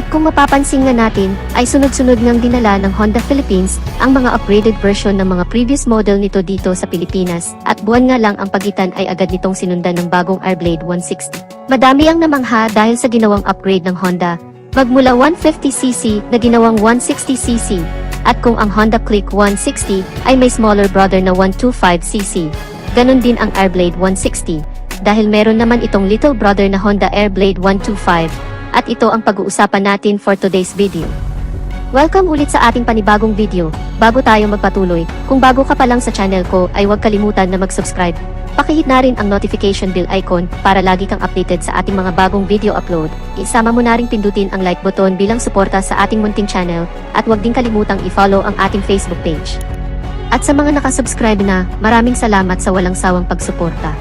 Kung mapapansin nga natin, ay sunod-sunod ngang dinala ng Honda Philippines ang mga upgraded version ng mga previous model nito dito sa Pilipinas, at buwan nga lang ang pagitan ay agad nitong sinundan ng bagong Airblade 160. Madami ang namangha dahil sa ginawang upgrade ng Honda, magmula 150cc na ginawang 160cc, at kung ang Honda Click 160 ay may smaller brother na 125cc, ganun din ang Airblade 160, dahil meron naman itong little brother na Honda Airblade 125, at ito ang pag-uusapan natin for today's video. Welcome ulit sa ating panibagong video. Bago tayo magpatuloy, kung bago ka pa lang sa channel ko ay huwag kalimutan na mag-subscribe. Pakihit na rin ang notification bell icon para lagi kang updated sa ating mga bagong video upload. Isama mo na rin pindutin ang like button bilang suporta sa ating munting channel, at huwag din kalimutang i-follow ang ating Facebook page. At sa mga nakasubscribe na, maraming salamat sa walang sawang pagsuporta.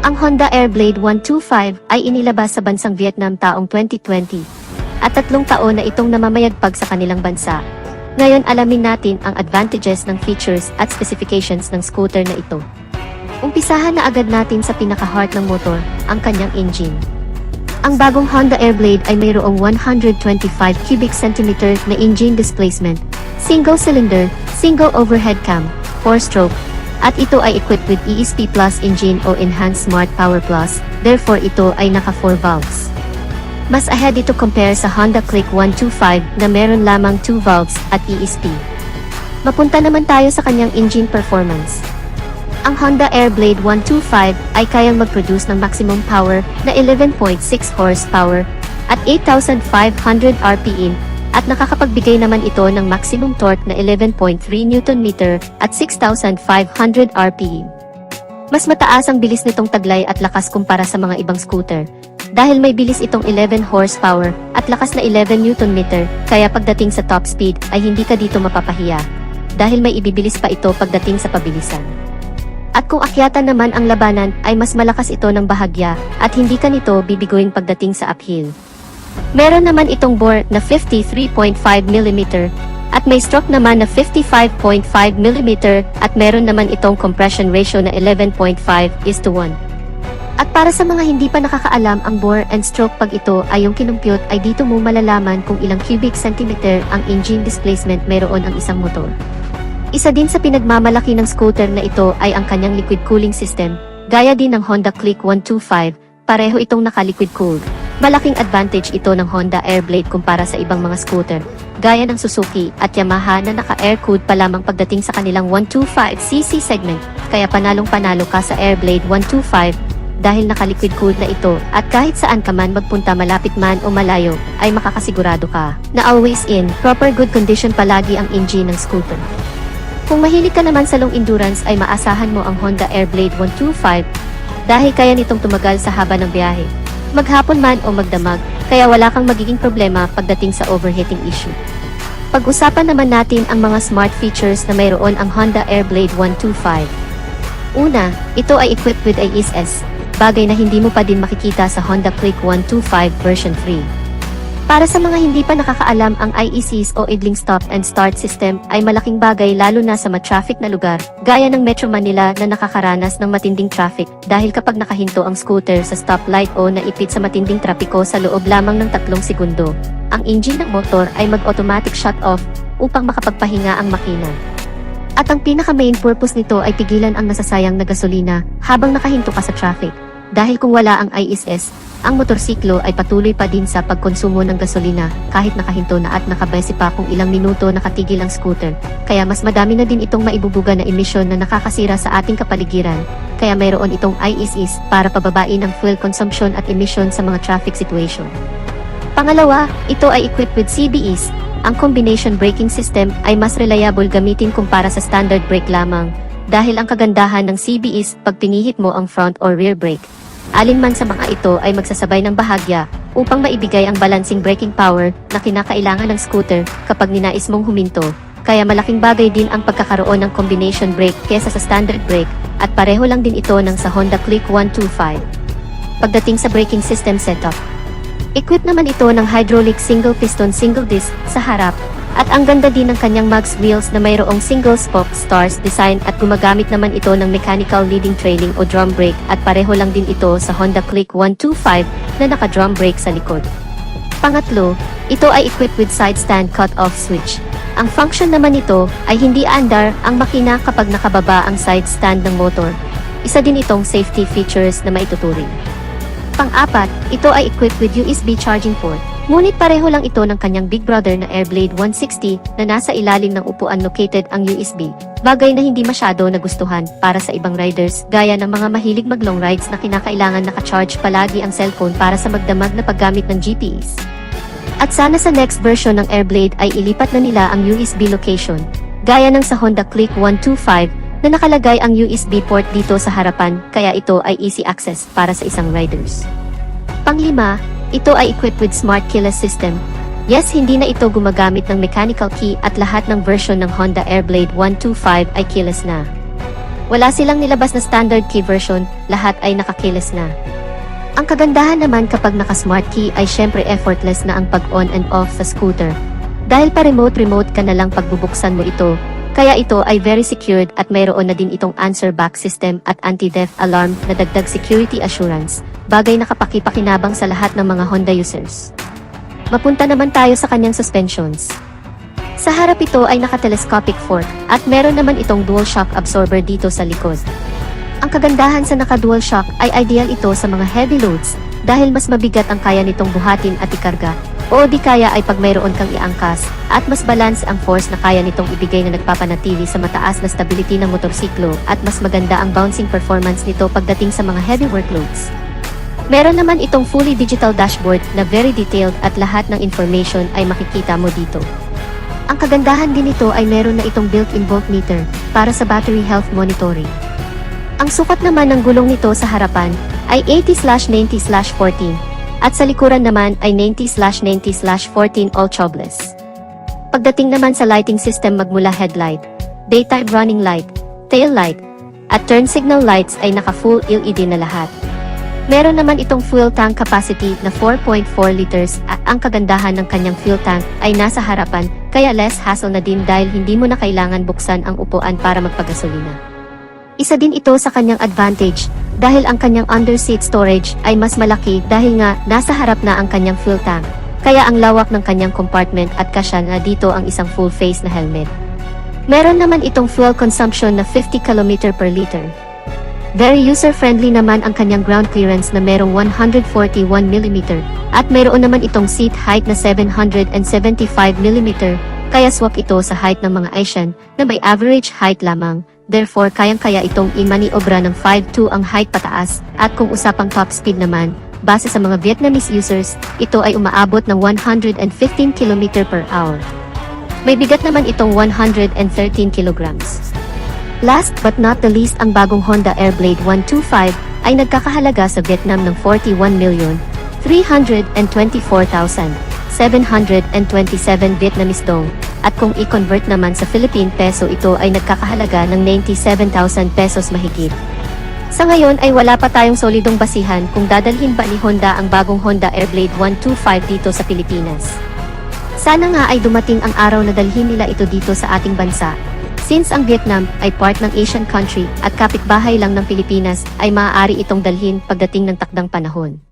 Ang Honda Airblade 125 ay inilabas sa bansang Vietnam taong 2020, at 3 taon na itong namamayagpag sa kanilang bansa. Ngayon alamin natin ang advantages ng features at specifications ng scooter na ito. Umpisahan na agad natin sa pinaka-heart ng motor, ang kanyang engine. Ang bagong Honda Airblade ay mayroong 125 cubic centimeter na engine displacement, single cylinder, single overhead cam, 4-stroke, at ito ay equipped with ESP Plus engine o Enhanced Smart Power Plus, therefore ito ay naka 4 valves. Mas ahead ito compare sa Honda Click 125 na meron lamang 2 valves at ESP. Mapunta naman tayo sa kanyang engine performance. Ang Honda Airblade 125 ay kayang mag-produce ng maximum power na 11.6 horsepower at 8,500 RPM, at nakakapagbigay naman ito ng maximum torque na 11.3 Nm at 6,500 RPM. Mas mataas ang bilis nitong taglay at lakas kumpara sa mga ibang scooter, dahil may bilis itong 11 horsepower at lakas na 11 Nm, kaya pagdating sa top speed ay hindi ka dito mapapahiya, dahil may ibibilis pa ito pagdating sa pabilisan. At kung akyatan naman ang labanan ay mas malakas ito ng bahagya, at hindi ka nito bibiguin pagdating sa uphill. Meron naman itong bore na 53.5mm, at may stroke naman na 55.5mm, at meron naman itong compression ratio na 11.5:1. At para sa mga hindi pa nakakaalam ang bore and stroke, pag ito ay yung kinumpyut ay dito mo malalaman kung ilang cubic centimeter ang engine displacement meron ang isang motor. Isa din sa pinagmamalaki ng scooter na ito ay ang kanyang liquid cooling system, gaya din ng Honda Click 125, pareho itong naka-liquid cooled. Malaking advantage ito ng Honda Airblade kumpara sa ibang mga scooter, gaya ng Suzuki at Yamaha na naka-air-cooled pa lamang pagdating sa kanilang 125cc segment, kaya panalong-panalo ka sa Airblade 125, dahil naka-liquid cooled na ito, at kahit saan ka man magpunta, malapit man o malayo, ay makakasigurado ka na always in proper good condition palagi ang engine ng scooter. Kung mahilig ka naman sa long endurance ay maasahan mo ang Honda Airblade 125, dahil kaya nitong tumagal sa haba ng biyahe, maghapon man o magdamag, kaya wala kang magiging problema pagdating sa overheating issue. Pag-usapan naman natin ang mga smart features na mayroon ang Honda Airblade 125. Una, ito ay equipped with ASS, bagay na hindi mo pa din makikita sa Honda Click 125 version 3. Para sa mga hindi pa nakakaalam, ang IECs o idling stop and start system ay malaking bagay lalo na sa ma-traffic na lugar, gaya ng Metro Manila na nakakaranas ng matinding traffic, dahil kapag nakahinto ang scooter sa stoplight o naipit sa matinding trapiko sa loob lamang ng 3 segundo, ang engine ng motor ay mag-automatic shut off upang makapagpahinga ang makina. At ang pinaka-main purpose nito ay pigilan ang nasasayang na gasolina habang nakahinto ka sa traffic, dahil kung wala ang ISS, ang motorsiklo ay patuloy pa din sa pagkonsumo ng gasolina kahit nakahinto na at nakabese pa kung ilang minuto nakatigil ang scooter, kaya mas madami na din itong maibubuga na emisyon na nakakasira sa ating kapaligiran, kaya mayroon itong ISS para pababain ang fuel consumption at emission sa mga traffic situation. Pangalawa, ito ay equipped with CBS. Ang combination braking system ay mas reliable gamitin kumpara sa standard brake lamang, dahil ang kagandahan ng CBS, pag pinihit mo ang front or rear brake, alin man sa mga ito ay magsasabay ng bahagya upang maibigay ang balancing braking power na kinakailangan ng scooter kapag ninais mong huminto, kaya malaking bagay din ang pagkakaroon ng combination brake kesa sa standard brake, at pareho lang din ito ng sa Honda Click 125. Pagdating sa braking system setup, equipped naman ito ng hydraulic single piston single disc sa harap, at ang ganda din ng kanyang mags wheels na mayroong single spoke stars design, at gumagamit naman ito ng mechanical leading trailing o drum brake, at pareho lang din ito sa Honda Click 125 na naka drum brake sa likod. Pangatlo, ito ay equipped with side stand cut-off switch. Ang function naman nito ay hindi aandar ang makina kapag nakababa ang side stand ng motor. Isa din itong safety features na maituturing. Pang-apat, ito ay equipped with USB charging port. Ngunit pareho lang ito ng kanyang big brother na Airblade 160 na nasa ilalim ng upuan located ang USB. Bagay na hindi masyado nagustuhan para sa ibang riders gaya ng mga mahilig mag-long rides na kinakailangan naka-charge palagi ang cellphone para sa magdamag na paggamit ng GPS. At sana sa next version ng Airblade ay ilipat na nila ang USB location, gaya ng sa Honda Click 125 na nakalagay ang USB port dito sa harapan kaya ito ay easy access para sa isang riders. Panglima, ito ay equipped with Smart Keyless System. Yes, hindi na ito gumagamit ng mechanical key at lahat ng version ng Honda Airblade 125 ay keyless na. Wala silang nilabas na standard key version, lahat ay naka-keyless na. Ang kagandahan naman kapag naka-smart key ay syempre effortless na ang pag-on and off sa scooter. Dahil pa remote ka na lang pagbubuksan mo ito, kaya ito ay very secured at mayroon na din itong answer back system at anti-theft alarm na dagdag security assurance, bagay na kapaki-pakinabang sa lahat ng mga Honda users. Mapunta naman tayo sa kanyang suspensions. Sa harap ito ay naka-telescopic fork at meron naman itong dual shock absorber dito sa likod. Ang kagandahan sa naka-dual shock ay ideal ito sa mga heavy loads dahil mas mabigat ang kaya nitong buhatin at ikarga, o di kaya ay pag mayroon kang iangkas, at mas balance ang force na kaya nitong ibigay na nagpapanatili sa mataas na stability ng motorsiklo at mas maganda ang bouncing performance nito pagdating sa mga heavy workloads. Meron naman itong fully digital dashboard na very detailed at lahat ng information ay makikita mo dito. Ang kagandahan din nito ay meron na itong built-in voltmeter para sa battery health monitoring. Ang sukat naman ng gulong nito sa harapan ay 80/90/14 at sa likuran naman ay 90/90/14 all tubeless. Pagdating naman sa lighting system magmula headlight, daytime running light, tail light, at turn signal lights ay naka-full LED na lahat. Meron naman itong fuel tank capacity na 4.4 liters at ang kagandahan ng kanyang fuel tank ay nasa harapan kaya less hassle na din dahil hindi mo na kailangan buksan ang upuan para magpagasolina. Isa din ito sa kanyang advantage dahil ang kanyang underseat storage ay mas malaki dahil nga nasa harap na ang kanyang fuel tank. Kaya ang lawak ng kanyang compartment at kasya na dito ang isang full face na helmet. Meron naman itong fuel consumption na 50 km per liter. Very user-friendly naman ang kanyang ground clearance na merong 141 mm at meron naman itong seat height na 775 mm kaya swak ito sa height ng mga Asian na may average height lamang. Therefore, kayang-kaya itong i-maniobra ng 5'2" ang height pataas at kung usapang top speed naman, base sa mga Vietnamese users, ito ay umaabot ng 115 km per hour. May bigat naman itong 113 kilograms. Last but not the least, ang bagong Honda Airblade 125 ay nagkakahalaga sa Vietnam ng 41,324,727 Vietnamese dong. At kung i-convert naman sa Philippine peso ito ay nagkakahalaga ng 97,000 pesos mahigit. Sa ngayon ay wala pa tayong solidong basihan kung dadalhin ba ni Honda ang bagong Honda Airblade 125 dito sa Pilipinas. Sana nga ay dumating ang araw na dalhin nila ito dito sa ating bansa. Since ang Vietnam ay part ng Asian country at kapitbahay lang ng Pilipinas ay maaari itong dalhin pagdating ng takdang panahon.